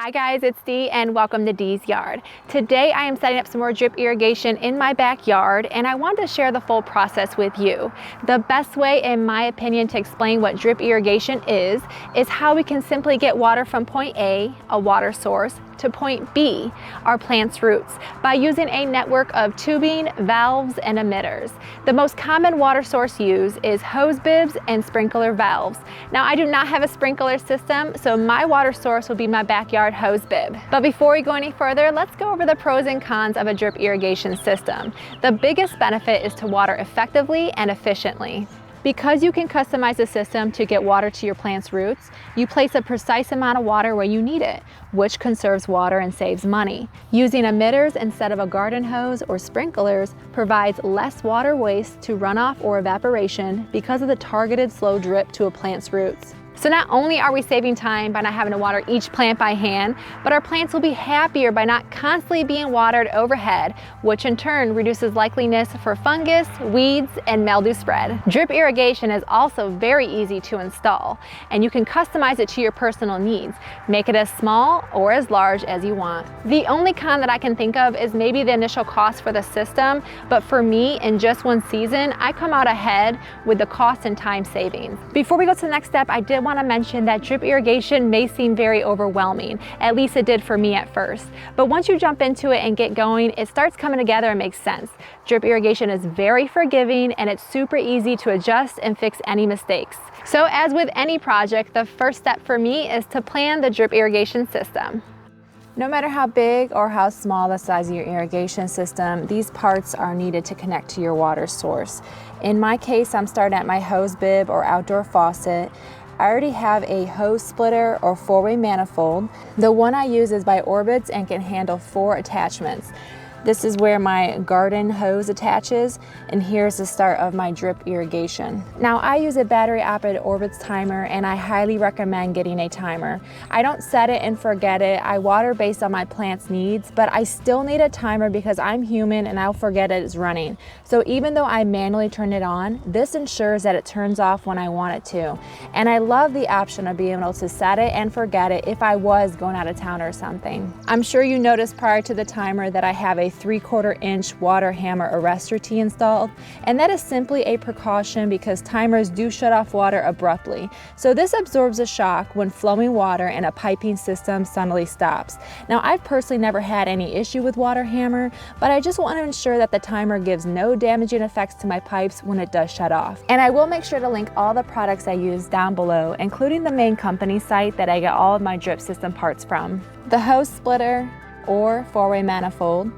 Hi guys, it's Dee and welcome to Dee's Yard. Today I am setting up some more drip irrigation in my backyard and I want to share the full process with you. The best way, in my opinion, to explain what drip irrigation is how we can simply get water from point A, a water source, to point B, our plant's roots, by using a network of tubing, valves, and emitters. The most common water source used is hose bibs and sprinkler valves. Now I do not have a sprinkler system, so my water source will be my backyard hose bib. But before we go any further, let's go over the pros and cons of a drip irrigation system. The biggest benefit is to water effectively and efficiently. Because you can customize the system to get water to your plant's roots, you place a precise amount of water where you need it, which conserves water and saves money. Using emitters instead of a garden hose or sprinklers provides less water waste to runoff or evaporation because of the targeted slow drip to a plant's roots. So not only are we saving time by not having to water each plant by hand, but our plants will be happier by not constantly being watered overhead, which in turn reduces likeliness for fungus, weeds, and mildew spread. Drip irrigation is also very easy to install, and you can customize it to your personal needs. Make it as small or as large as you want. The only con that I can think of is maybe the initial cost for the system, but for me, in just one season, I come out ahead with the cost and time savings. Before we go to the next step, I did want to mention that drip irrigation may seem very overwhelming. At least it did for me at first. But once you jump into it and get going, it starts coming together and makes sense. Drip irrigation is very forgiving and it's super easy to adjust and fix any mistakes. So as with any project, the first step for me is to plan the drip irrigation system. No matter how big or how small the size of your irrigation system, these parts are needed to connect to your water source. In my case, I'm starting at my hose bib or outdoor faucet. I already have a hose splitter or four-way manifold. The one I use is by Orbits and can handle 4 attachments. This is where my garden hose attaches, and here's the start of my drip irrigation. Now I use a battery-operated Orbits timer, and I highly recommend getting a timer. I don't set it and forget it. I water based on my plant's needs, but I still need a timer because I'm human and I'll forget it is running. So even though I manually turn it on, this ensures that it turns off when I want it to. And I love the option of being able to set it and forget it if I was going out of town or something. I'm sure you noticed prior to the timer that I have a 3/4 inch water hammer arrestor tee installed, and that is simply a precaution because timers do shut off water abruptly. So this absorbs a shock when flowing water in a piping system suddenly stops. Now I've personally never had any issue with water hammer, but I just want to ensure that the timer gives no damaging effects to my pipes when it does shut off. And I will make sure to link all the products I use down below, including the main company site that I get all of my drip system parts from. The hose splitter or four-way manifold,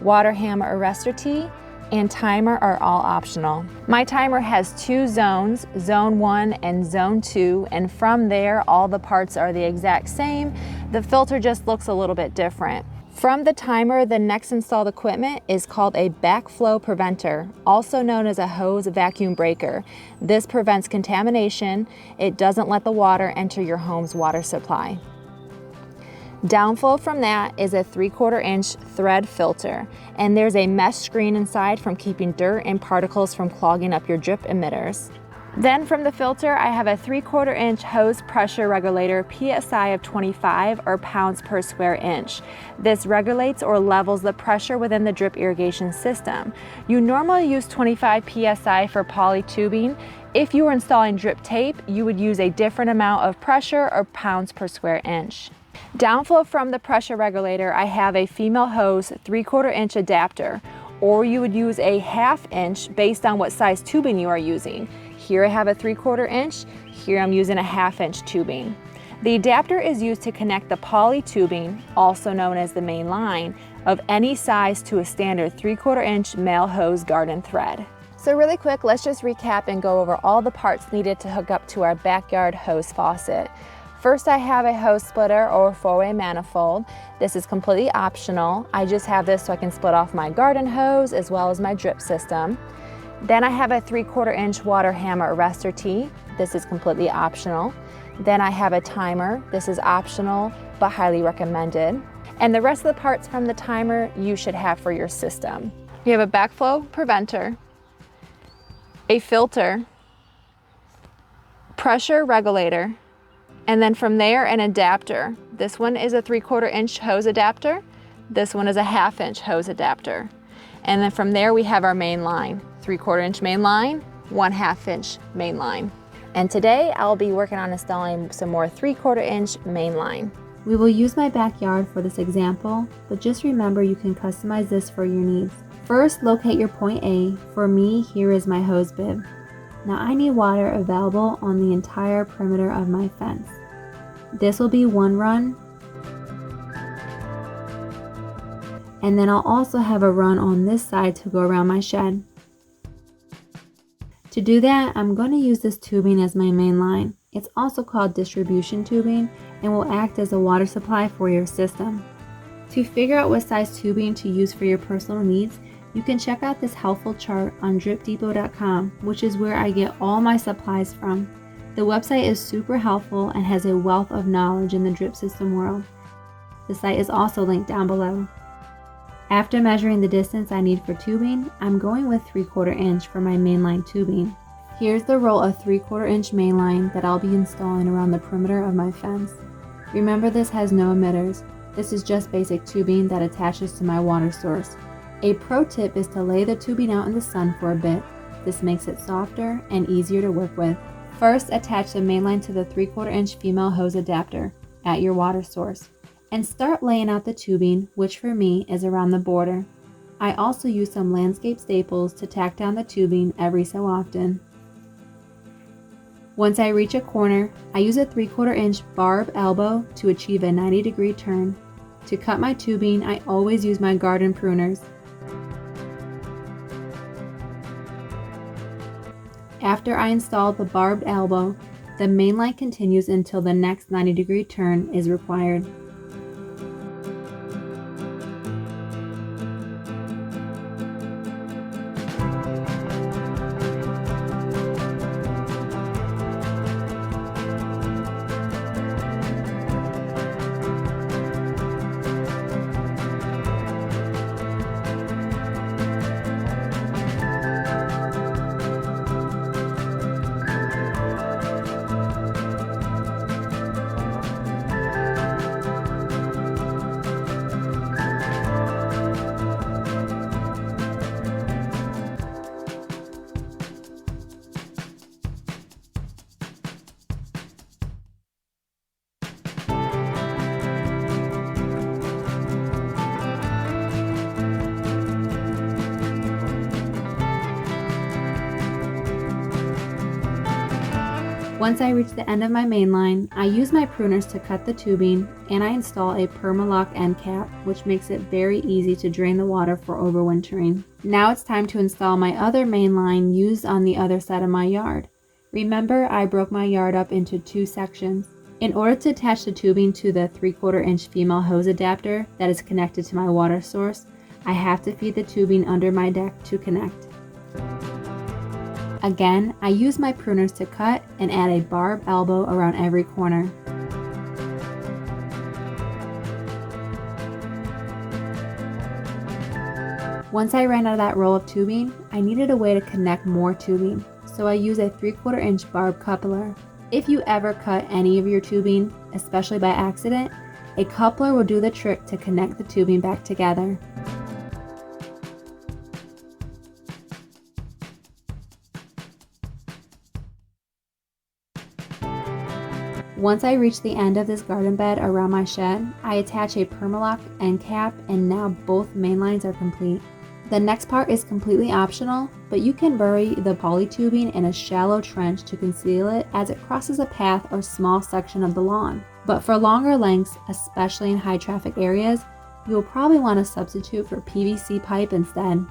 water hammer arrestor tee, and timer are all optional. My timer has 2 zones, zone 1 and zone 2, and from there all the parts are the exact same. The filter just looks a little bit different. From the timer, the next installed equipment is called a backflow preventer, also known as a hose vacuum breaker. This prevents contamination. It doesn't let the water enter your home's water supply. Downflow from that is a 3/4 inch thread filter, and there's a mesh screen inside from keeping dirt and particles from clogging up your drip emitters. Then from the filter, I have a 3/4 inch hose pressure regulator, PSI of 25 or pounds per square inch. This regulates or levels the pressure within the drip irrigation system. You normally use 25 PSI for poly tubing. If you were installing drip tape, you would use a different amount of pressure or pounds per square inch. Downflow from the pressure regulator, I have a female hose 3/4 inch adapter, or you would use a 1/2 inch based on what size tubing you are using. Here I have a 3/4 inch, here I'm using a 1/2 inch tubing. The adapter is used to connect the poly tubing, also known as the main line, of any size to a standard 3/4 inch male hose garden thread. So really quick, let's just recap and go over all the parts needed to hook up to our backyard hose faucet. First, I have a hose splitter or four-way manifold. This is completely optional. I just have this so I can split off my garden hose as well as my drip system. Then I have a 3/4 inch water hammer arrestor tee. This is completely optional. Then I have a timer. This is optional but highly recommended. And the rest of the parts from the timer you should have for your system. You have a backflow preventer, a filter, pressure regulator, And then from there, an adapter. This one is a 3/4 inch hose adapter. This one is a 1/2 inch hose adapter. And then from there we have our main line, 3/4 inch main line, 1/2 inch main line. And today I'll be working on installing some more 3/4 inch main line. We will use my backyard for this example, but just remember you can customize this for your needs. First, locate your point A. For me, here is my hose bib. Now I need water available on the entire perimeter of my fence. This will be one run, and then I'll also have a run on this side to go around my shed. To do that, I'm going to use this tubing as my main line. It's also called distribution tubing and will act as a water supply for your system. To figure out what size tubing to use for your personal needs, you can check out this helpful chart on dripdepot.com, which is where I get all my supplies from. The website is super helpful and has a wealth of knowledge in the drip system world. The site is also linked down below. After measuring the distance I need for tubing, I'm going with 3/4 inch for my mainline tubing. Here's the roll of 3/4 inch mainline that I'll be installing around the perimeter of my fence. Remember, this has no emitters. This is just basic tubing that attaches to my water source. A pro tip is to lay the tubing out in the sun for a bit. This makes it softer and easier to work with. First, attach the mainline to the 3/4 inch female hose adapter at your water source and start laying out the tubing, which for me is around the border. I also use some landscape staples to tack down the tubing every so often. Once I reach a corner, I use a 3/4 inch barb elbow to achieve a 90-degree turn. To cut my tubing, I always use my garden pruners. After I install the barbed elbow, the main line continues until the next 90-degree turn is required. Once I reach the end of my main line, I use my pruners to cut the tubing and I install a Permalock end cap, which makes it very easy to drain the water for overwintering. Now it's time to install my other main line used on the other side of my yard. Remember, I broke my yard up into 2 sections. In order to attach the tubing to the 3/4 inch female hose adapter that is connected to my water source, I have to feed the tubing under my deck to connect. Again, I use my pruners to cut and add a barb elbow around every corner. Once I ran out of that roll of tubing, I needed a way to connect more tubing, so I use a 3/4 inch barb coupler. If you ever cut any of your tubing, especially by accident, a coupler will do the trick to connect the tubing back together. Once I reach the end of this garden bed around my shed, I attach a Permalock end cap and now both main lines are complete. The next part is completely optional, but you can bury the poly tubing in a shallow trench to conceal it as it crosses a path or small section of the lawn. But for longer lengths, especially in high traffic areas, you will probably want to substitute for PVC pipe instead.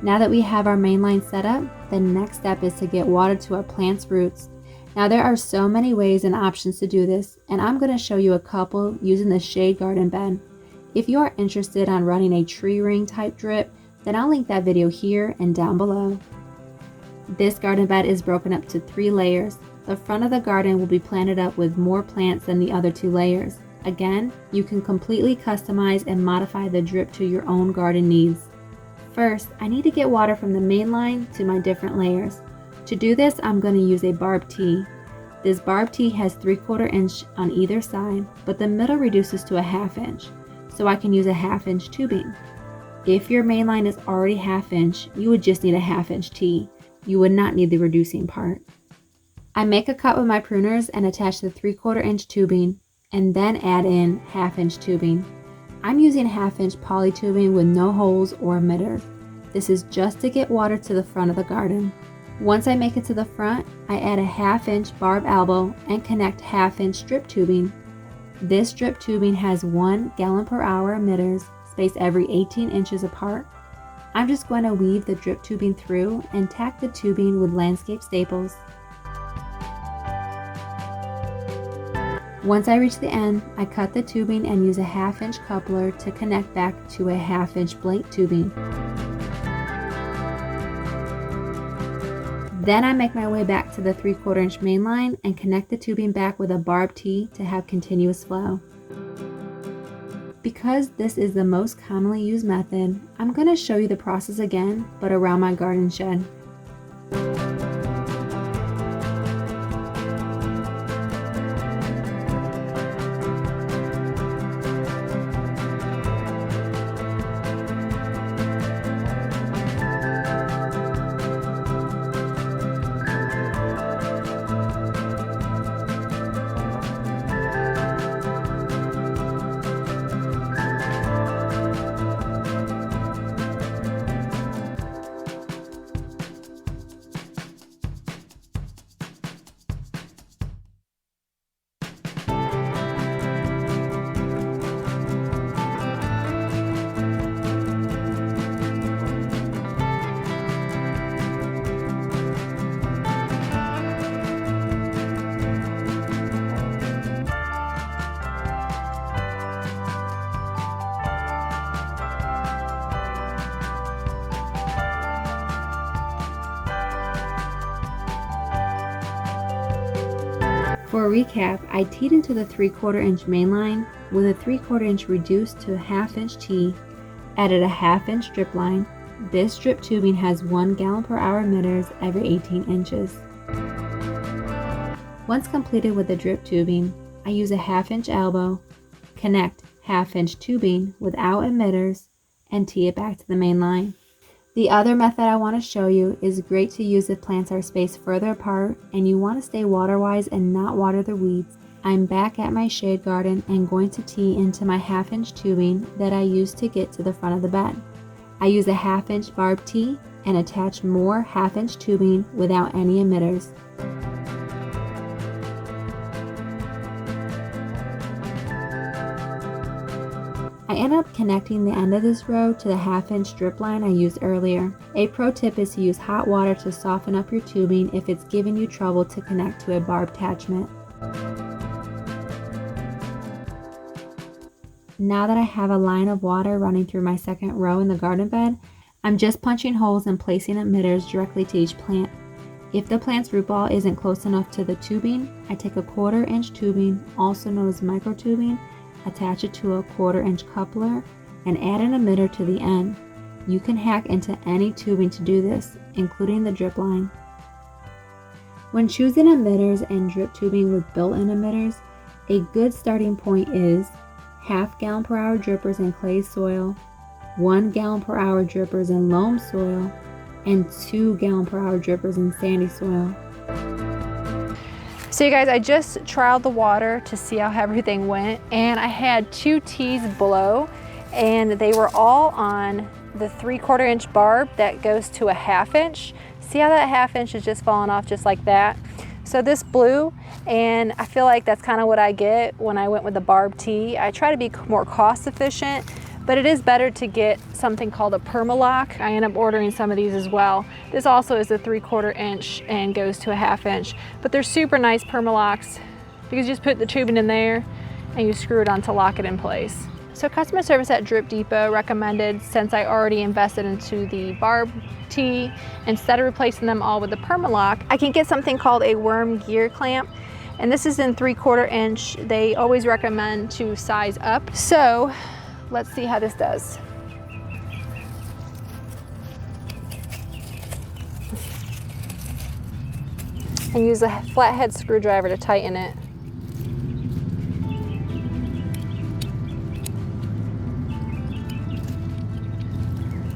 Now that we have our main line set up, the next step is to get water to our plant's roots. Now there are so many ways and options to do this, and I'm going to show you a couple using the shade garden bed. If you are interested on running a tree ring type drip, then I'll link that video here and down below. This garden bed is broken up to 3 layers. the front of the garden will be planted up with more plants than the other 2 layers. Again, you can completely customize and modify the drip to your own garden needs. First, I need to get water from the main line to my different layers. To do this, I'm going to use a barb tee. This barb tee has 3/4 inch on either side, but the middle reduces to a 1/2 inch, so I can use a 1/2 inch tubing. If your main line is already 1/2 inch, you would just need a 1/2 inch tee. You would not need the reducing part. I make a cut with my pruners and attach the 3/4 inch tubing, and then add in 1/2 inch tubing. I'm using 1/2 inch poly tubing with no holes or emitters. This is just to get water to the front of the garden. Once I make it to the front, I add a 1/2 inch barb elbow and connect 1/2 inch drip tubing. This drip tubing has 1 gallon per hour emitters spaced every 18 inches apart. I'm just going to weave the drip tubing through and tack the tubing with landscape staples. Once I reach the end, I cut the tubing and use a 1/2 inch coupler to connect back to a 1/2 inch blank tubing. Then I make my way back to the 3/4 inch main line and connect the tubing back with a barb tee to have continuous flow. Because this is the most commonly used method, I'm going to show you the process again, but around my garden shed. For a recap, I teed into the 3/4 inch main line with a 3/4 inch reduced to a 1/2 inch tee, added a 1/2 inch drip line. This drip tubing has 1 gallon per hour emitters every 18 inches. Once completed with the drip tubing, I use a 1/2 inch elbow, connect 1/2 inch tubing without emitters, and tee it back to the main line. The other method I want to show you is great to use if plants are spaced further apart and you want to stay water-wise and not water the weeds. I'm back at my shade garden and going to tee into my 1/2 inch tubing that I used to get to the front of the bed. I use a 1/2 inch barb tee and attach more 1/2 inch tubing without any emitters. I end up connecting the end of this row to the 1/2 inch drip line I used earlier. A pro tip is to use hot water to soften up your tubing if it's giving you trouble to connect to a barb attachment. Now that I have a line of water running through my second row in the garden bed, I'm just punching holes and placing emitters directly to each plant. If the plant's root ball isn't close enough to the tubing, I take a 1/4 inch tubing, also known as micro tubing, attach it to a 1/4 inch coupler, and add an emitter to the end. You can hack into any tubing to do this, including the drip line. When choosing emitters and drip tubing with built-in emitters, a good starting point is 1/2 gallon per hour drippers in clay soil, 1 gallon per hour drippers in loam soil, and 2 gallon per hour drippers in sandy soil. So you guys, I just trialed the water to see how everything went, and I had 2 tees below, and they were all on the 3/4 inch barb that goes to a 1/2 inch. See how that 1/2 inch is just falling off just like that? So this blew, and I feel like that's kind of what I get when I went with the barb tee. I try to be more cost efficient, but it is better to get something called a permalock. I end up ordering some of these as well. This also is a 3/4 inch and goes to a 1/2 inch, but they're super nice permalocks because you just put the tubing in there and you screw it on to lock it in place. So customer service at Drip Depot recommended, since I already invested into the barb tee, instead of replacing them all with the Permalock, I can get something called a worm gear clamp. And this is in 3/4 inch. They always recommend to size up. So let's see how this does. And use a flathead screwdriver to tighten it.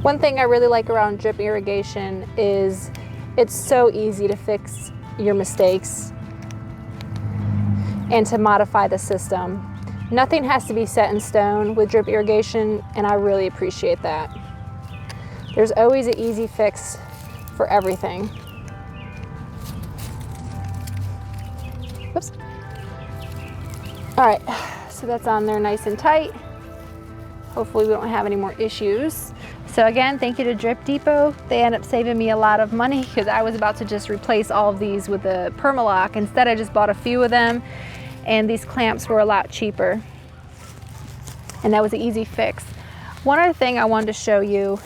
One thing I really like around drip irrigation is it's so easy to fix your mistakes and to modify the system. Nothing has to be set in stone with drip irrigation, and I really appreciate that. There's always an easy fix for everything. Oops. All right, so that's on there nice and tight. Hopefully we don't have any more issues. So again, thank you to Drip Depot. They end up saving me a lot of money because I was about to just replace all of these with the Permalock. Instead, I just bought a few of them, and these clamps were a lot cheaper. And that was an easy fix. One other thing I wanted to show you,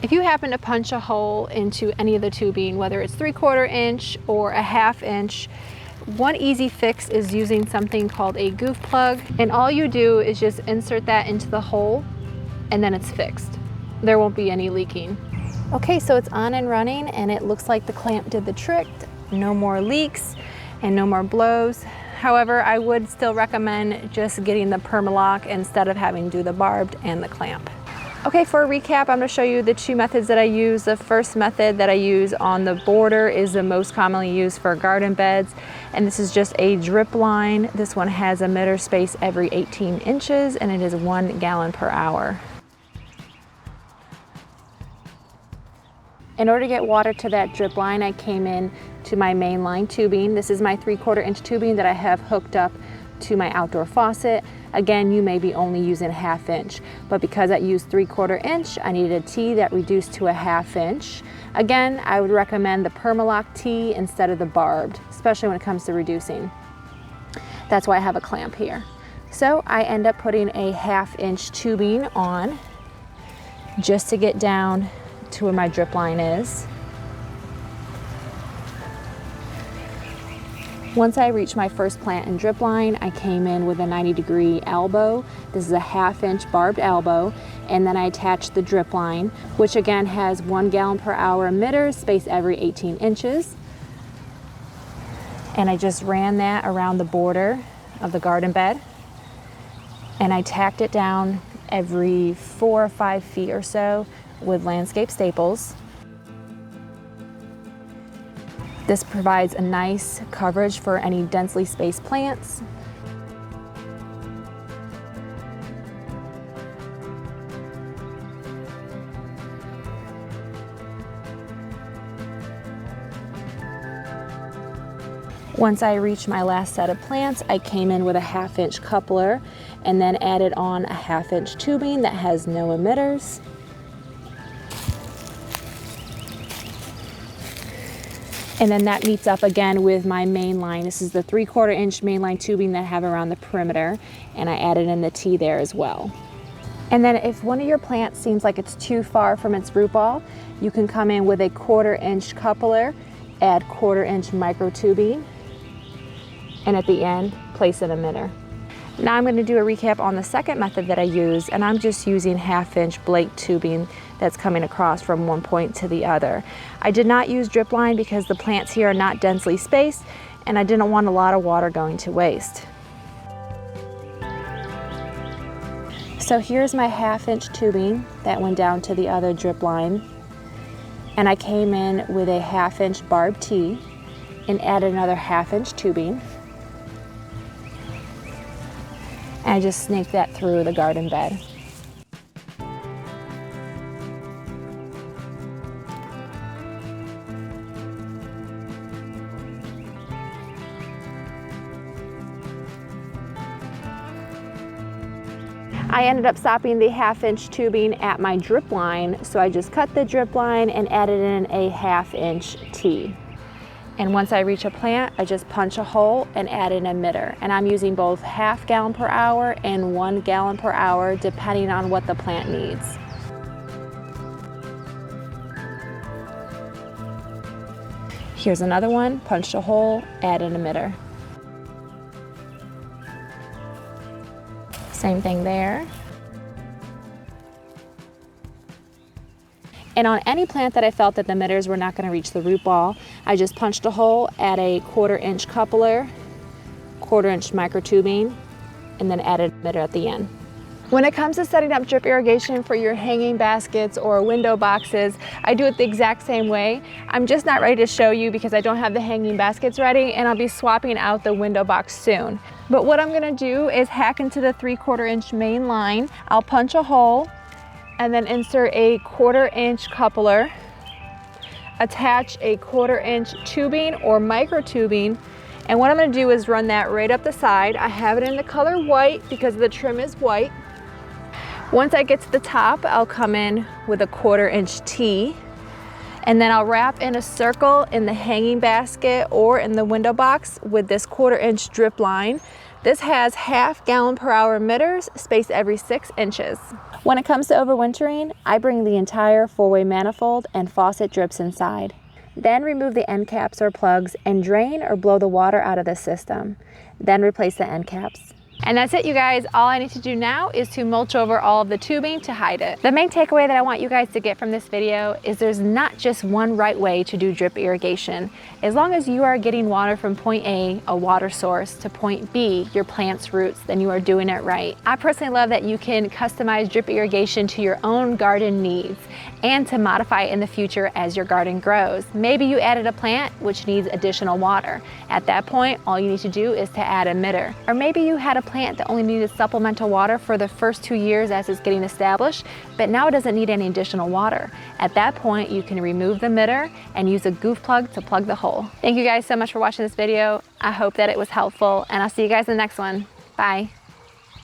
if you happen to punch a hole into any of the tubing, whether it's 3/4 inch or a 1/2 inch, one easy fix is using something called a goof plug. And all you do is just insert that into the hole, and then it's fixed. There won't be any leaking. Okay, so it's on and running, and it looks like the clamp did the trick. No more leaks and no more blows. However, I would still recommend just getting the Permalock instead of having to do the barbed and the clamp. Okay, for a recap, I'm gonna show you the two methods that I use. The first method that I use on the border is the most commonly used for garden beds, and this is just a drip line. This one has a emitter space every 18 inches, and it is 1 gallon per hour. In order to get water to that drip line, I came in to my main line tubing. This is my 3/4 inch tubing that I have hooked up to my outdoor faucet. Again, you may be only using 1/2 inch, but because I used 3/4 inch, I needed a tee that reduced to a 1/2 inch. Again, I would recommend the Permalock tee instead of the barbed, especially when it comes to reducing. That's why I have a clamp here. So I end up putting a 1/2 inch tubing on just to get down to where my drip line is. Once I reached my first plant and drip line, I came in with a 90-degree elbow. This is a 1/2 inch barbed elbow, and then I attached the drip line, which again has 1 gallon per hour emitter, spaced every 18 inches. And I just ran that around the border of the garden bed, and I tacked it down every 4 or 5 feet or so with landscape staples. This provides a nice coverage for any densely spaced plants. Once I reached my last set of plants, I came in with a 1/2 inch coupler and then added on a 1/2 inch tubing that has no emitters. And then that meets up again with my main line. This is the 3/4 inch mainline tubing that I have around the perimeter, and I added in the tee there as well. And then if one of your plants seems like it's too far from its root ball, you can come in with a 1/4 inch coupler, add 1/4 inch micro tubing, and at the end, place an emitter. Now I'm going to do a recap on the second method that I use, and I'm just using 1/2 inch Blake tubing that's coming across from one point to the other. I did not use drip line because the plants here are not densely spaced, and I didn't want a lot of water going to waste. So here's my 1/2 inch tubing that went down to the other drip line, and I came in with a 1/2 inch barb tee and added another 1/2 inch tubing. And I just snaked that through the garden bed. I ended up stopping the 1/2 inch tubing at my drip line, so I just cut the drip line and added in a 1/2 inch tee. And once I reach a plant, I just punch a hole and add an emitter. And I'm using both 1/2 gallon per hour and 1 gallon per hour, depending on what the plant needs. Here's another one, punch a hole, add an emitter. Same thing there. And on any plant that I felt that the emitters were not going to reach the root ball, I just punched a hole, add a 1/4 inch coupler, 1/4 inch microtubing, and then add an emitter at the end. When it comes to setting up drip irrigation for your hanging baskets or window boxes, I do it the exact same way. I'm just not ready to show you because I don't have the hanging baskets ready, and I'll be swapping out the window box soon. But what I'm going to do is hack into the 3/4 inch main line. I'll punch a hole, and then insert a 1/4 inch coupler, attach a 1/4 inch tubing or micro tubing, and what I'm going to do is run that right up the side. I have it in the color white because the trim is white. Once I get to the top, I'll come in with a 1/4 inch T, and then I'll wrap in a circle in the hanging basket or in the window box with this 1/4 inch drip line. This has 1/2 gallon per hour emitters spaced every 6 inches. When it comes to overwintering, I bring the entire 4-way manifold and faucet drips inside. Then remove the end caps or plugs and drain or blow the water out of the system. Then replace the end caps. And that's it, you guys. All I need to do now is to mulch over all of the tubing to hide it. The main takeaway that I want you guys to get from this video is there's not just one right way to do drip irrigation. As long as you are getting water from point A, a water source, to point B, your plant's roots, then you are doing it right. I personally love that you can customize drip irrigation to your own garden needs and to modify it in the future as your garden grows. Maybe you added a plant which needs additional water. At that point, all you need to do is to add an emitter. Or maybe you had a plant that only needed supplemental water for the first 2 years as it's getting established, but now it doesn't need any additional water. At that point, you can remove the emitter and use a goof plug to plug the hole. Thank you guys so much for watching this video. I hope that it was helpful, and I'll see you guys in the next one. Bye.